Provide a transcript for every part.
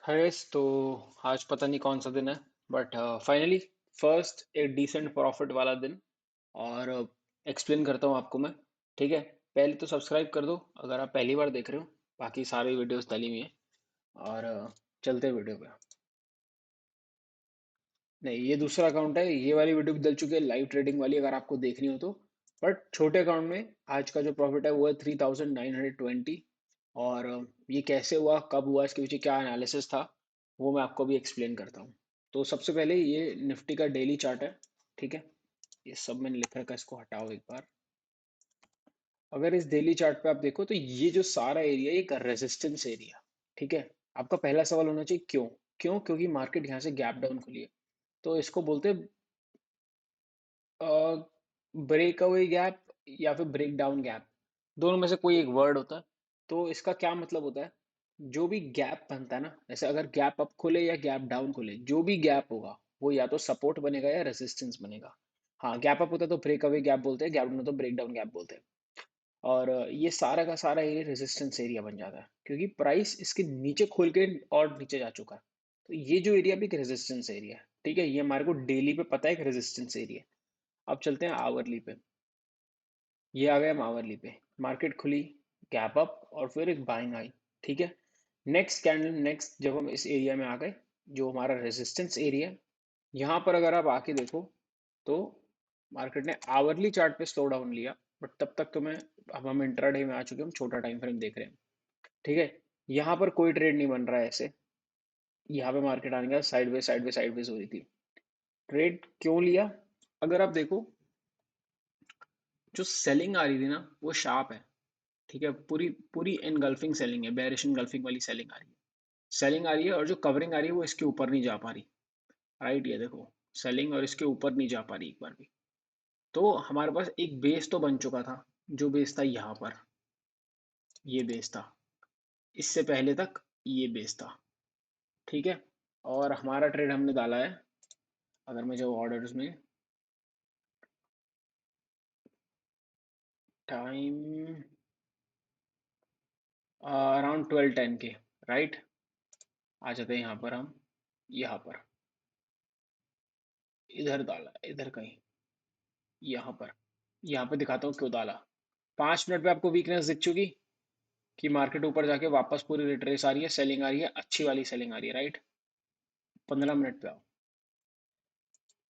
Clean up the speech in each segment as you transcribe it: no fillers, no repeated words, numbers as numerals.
हयस तो आज पता नहीं कौन सा दिन है बट फाइनली फर्स्ट एक डिसेंट प्रॉफिट वाला दिन। और एक्सप्लेन करता हूँ आपको मैं। ठीक है, पहले तो सब्सक्राइब कर दो अगर आप पहली बार देख रहे हो। बाकी सारी वीडियोस डली हुई हैं। और चलते हैं वीडियो पे। नहीं, ये दूसरा अकाउंट है, ये वाली वीडियो भी डल चुकी है लाइव ट्रेडिंग वाली अगर आपको देखनी हो तो। बट छोटे अकाउंट में आज का जो प्रॉफिट है वो है 3920। और ये कैसे हुआ, कब हुआ, इसके पीछे क्या एनालिसिस था, वो मैं आपको भी एक्सप्लेन करता हूँ। तो सबसे पहले ये निफ्टी का डेली चार्ट है। ठीक है, ये सब मैंने लिख रखा है, इसको हटाओ एक बार। अगर इस डेली चार्ट पे आप देखो तो ये जो सारा एरिया एक रेजिस्टेंस एरिया। ठीक है, आपका पहला सवाल होना चाहिए क्यों। क्यों? क्योंकि मार्केट यहाँ से गैप डाउन खुली है। तो इसको बोलते हैं ब्रेक अवे गैप या फिर ब्रेक डाउन गैप, दोनों में से कोई एक वर्ड होता है। तो इसका क्या मतलब होता है, जो भी गैप बनता है ना, जैसे अगर गैप अप खुले या गैप डाउन खुले, जो भी गैप होगा वो या तो सपोर्ट बनेगा या रेजिस्टेंस बनेगा। हाँ, गैप अप होता है तो ब्रेक अवे गैप बोलते हैं, गैप डाउन होता है तो ब्रेक डाउन गैप बोलते हैं। और ये सारा का सारा एरिया रेजिस्टेंस एरिया बन जाता है क्योंकि प्राइस इसके नीचे खोल के और नीचे जा चुका है। तो ये जो एरिया भी एक रेजिस्टेंस एरिया है। ठीक है, ये हमारे को डेली पे पता है एक रेजिस्टेंस एरिया है। अब चलते हैं आवरली पे। ये आ गए हम आवरली पे। मार्केट खुली, गैप अप और फिर एक बाइंग आई। ठीक है, नेक्स्ट कैंडल, नेक्स्ट जब हम इस एरिया में आ गए, जो हमारा रेजिस्टेंस एरिया है, यहाँ पर अगर आप आके देखो तो मार्केट ने आवरली चार्ट पे स्लो डाउन लिया। बट तब तक तो मैं, अब हम इंट्राडे में आ चुके हैं, हम छोटा टाइम फ्रेम देख रहे हैं। ठीक है, यहाँ पर कोई ट्रेड नहीं बन रहा है ऐसे। यहाँ पे मार्केट आने का साइडवेज साइडवेज साइडवेज हो रही थी। ट्रेड क्यों लिया? अगर आप देखो, जो सेलिंग आ रही थी ना वो शार्प है। ठीक है, पूरी पूरी एनगल्फिंग सेलिंग है, बेरिश एनगल्फिंग वाली सेलिंग आ रही है। सेलिंग आ रही है और जो कवरिंग आ रही है वो इसके ऊपर नहीं जा पा रही। राइट, ये देखो, सेलिंग और इसके ऊपर नहीं जा पा रही एक बार भी। तो हमारे पास एक बेस तो बन चुका था। जो बेस था यहाँ पर, ये बेस था। इससे पहले तक ये बेस था। ठीक है, और हमारा ट्रेड हमने डाला है, अगर मैं जो ऑर्डर्स में टाइम अराउंड 12:10 के, राइट। आ जाते हैं यहाँ पर हम, यहाँ पर इधर डाला, इधर कहीं, यहाँ पर दिखाता हूँ क्यों डाला। 5 मिनट पे आपको वीकनेस दिख चुकी कि मार्केट ऊपर जाके वापस पूरी रिट्रेस आ रही है, सेलिंग आ रही है, अच्छी वाली सेलिंग आ रही है, राइट। 15 मिनट पे आओ।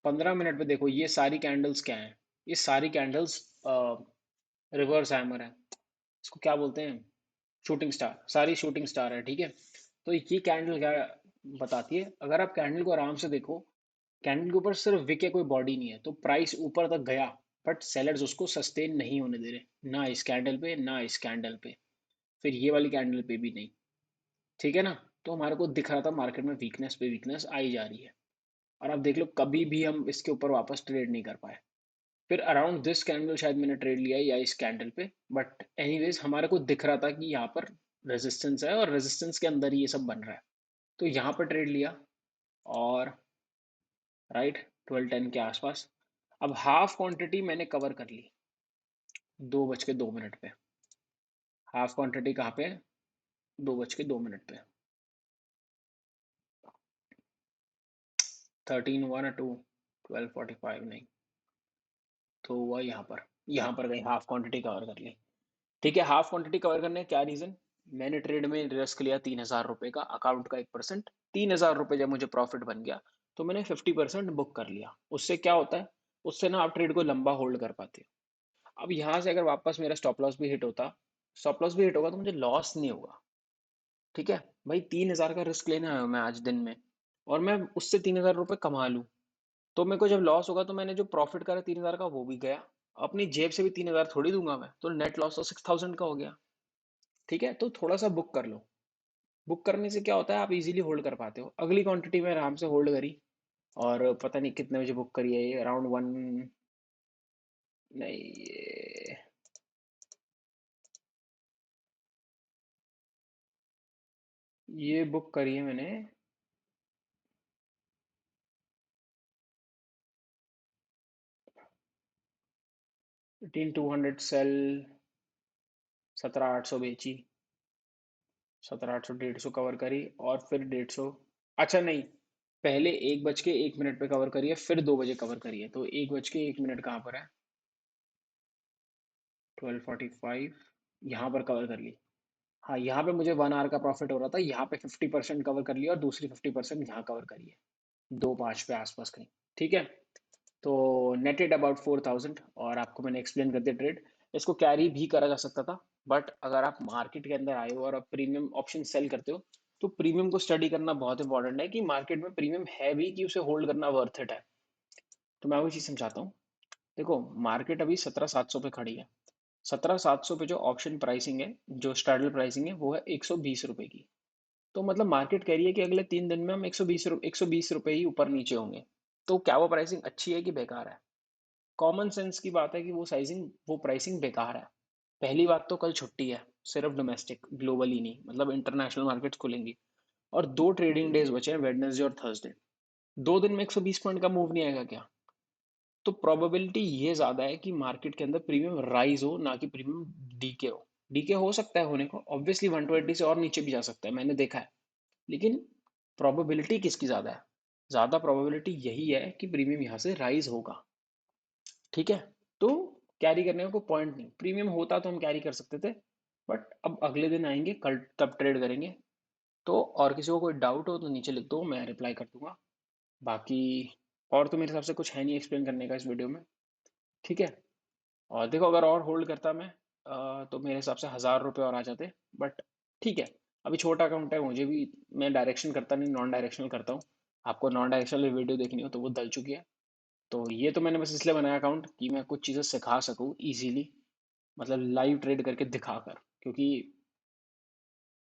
15 मिनट पे देखो, ये सारी कैंडल्स क्या हैं? ये सारी कैंडल्स रिवर्स हैमर है। इसको क्या बोलते हैं? शूटिंग स्टार, सारी शूटिंग स्टार है। ठीक है, तो ये कैंडल क्या बताती है? अगर आप कैंडल को आराम से देखो, कैंडल के ऊपर सिर्फ विक है, कोई बॉडी नहीं है। तो प्राइस ऊपर तक गया बट सेलर्स उसको सस्टेन नहीं होने दे रहे, ना इस कैंडल पे ना इस कैंडल पे, फिर ये वाली कैंडल पे भी नहीं। ठीक है ना। तो हमारे को दिख रहा था मार्केट में वीकनेस पे वीकनेस आई जा रही है। और आप देख लो, कभी भी हम इसके ऊपर वापस ट्रेड नहीं कर पाए। फिर अराउंड दिस कैंडल शायद मैंने ट्रेड लिया है या इस कैंडल पे। बट एनीवेज हमारे को दिख रहा था कि यहाँ पर रेजिस्टेंस है और रेजिस्टेंस के अंदर ही ये सब बन रहा है। तो यहाँ पर ट्रेड लिया और राइट 12:10 के आसपास। अब हाफ क्वांटिटी मैंने कवर कर ली 2:02 पे। हाफ क्वांटिटी कहाँ पे है? 2:02 पे। 13:01 or 12:45 नहीं, तो हुआ यहाँ पर। यहाँ पर गई हाफ क्वांटिटी कवर कर ली। ठीक है, हाफ क्वांटिटी कवर करने का क्या रीजन? मैंने ट्रेड में रिस्क लिया 3,000 रुपये का, अकाउंट का 1%। 3,000 रुपये जब मुझे प्रॉफिट बन गया तो मैंने 50% बुक कर लिया। उससे क्या होता है, उससे ना आप ट्रेड को लंबा होल्ड कर पाते हो। अब यहाँ से अगर वापस मेरा स्टॉप लॉस भी हिट होता, स्टॉप लॉस भी हिट होगा तो मुझे लॉस नहीं होगा। ठीक है भाई, 3,000 का रिस्क लेने आया हूँ मैं आज दिन में, और मैं उससे 3,000 रुपये कमा लूँ। तो मेरे को जब लॉस होगा तो मैंने जो प्रॉफिट करा 3,000 का वो भी गया। अपनी जेब से भी 3,000 थोड़ी दूंगा मैं, तो नेट लॉस तो 6,000 का हो गया। ठीक है, तो थोड़ा सा बुक कर लो। बुक करने से क्या होता है, आप इजीली होल्ड कर पाते हो। अगली क्वांटिटी में आराम से होल्ड करी, और पता नहीं कितने बजे बुक करी है ये, अराउंड वन, नहीं ये बुक करी है मैंने 18,200 सेल, 17,800 बेची। 17,800 150 कवर करी, और फिर 150, अच्छा नहीं, पहले 1 बज के 1 मिनट पे कवर करिए, फिर 2 बजे कवर करिए, तो 1 बज के 1 मिनट कहाँ पर है? 12:45, यहाँ पर कवर कर ली। हाँ, यहाँ पे मुझे 1 आवर का प्रॉफिट हो रहा था, यहाँ पे 50% कवर कर लिया और दूसरी 50% यहाँ कवर करिए, 2:05 पे आसपास कहीं। ठीक है, तो नेटेड अबाउट 4,000, और आपको मैंने एक्सप्लेन कर दिया ट्रेड। इसको कैरी भी करा जा सकता था, बट अगर आप मार्केट के अंदर आए हो और आप प्रीमियम ऑप्शन सेल करते हो, तो प्रीमियम को स्टडी करना बहुत इंपॉर्टेंट है कि मार्केट में प्रीमियम है भी कि उसे होल्ड करना वर्थ इट है। तो मैं वो चीज़ समझाता हूँ। देखो, मार्केट अभी 17,700 पे खड़ी है। 17,700 पे जो ऑप्शन प्राइसिंग है, जो स्ट्रैडल प्राइसिंग है, वो है 120 रुपए की। तो मतलब मार्केट कह रही है कि अगले 3 दिन में हम 120 रुपए ही ऊपर नीचे होंगे। तो क्या वो प्राइसिंग अच्छी है कि बेकार है? कॉमन सेंस की बात है कि वो प्राइसिंग बेकार है। पहली बात तो कल छुट्टी है, सिर्फ डोमेस्टिक, ग्लोबली नहीं, मतलब इंटरनेशनल मार्केट्स खुलेंगी। और 2 ट्रेडिंग डेज बचे हैं, वेडनेसडे और थर्सडे। 2 दिन में 120 पॉइंट का मूव नहीं आएगा क्या? तो प्रोबेबिलिटी ये ज्यादा है कि मार्केट के अंदर प्रीमियम राइज हो, ना कि प्रीमियम डीके हो। डीके हो सकता है होने को, ऑब्वियसली 120 से और नीचे भी जा सकता है, मैंने देखा है। लेकिन प्रोबेबिलिटी किसकी ज्यादा है? ज्यादा प्रोबेबिलिटी यही है कि प्रीमियम यहाँ से राइज होगा। ठीक है, तो कैरी करने का कोई पॉइंट नहीं, प्रीमियम होता तो हम कैरी कर सकते थे, बट अब अगले दिन आएंगे, कल तब ट्रेड करेंगे। तो और किसी को कोई डाउट हो तो नीचे लिख दो, मैं रिप्लाई कर दूंगा। बाकी और तो मेरे हिसाब से कुछ है नहीं एक्सप्लेन करने का इस वीडियो में। ठीक है, और देखो, अगर और होल्ड करता मैं, तो मेरे हिसाब से 1,000 रुपये और आ जाते, बट ठीक है, अभी छोटा अकाउंट है, मुझे भी, मैं डायरेक्शन करता नहीं, नॉन डायरेक्शनल करता हूँ। आपको नॉन डायरेक्शनल वीडियो देखनी हो तो वो डल चुकी है। तो ये तो मैंने बस इसलिए बनाया अकाउंट कि मैं कुछ चीज़ें सिखा सकूँ इजीली, मतलब लाइव ट्रेड करके दिखाकर, क्योंकि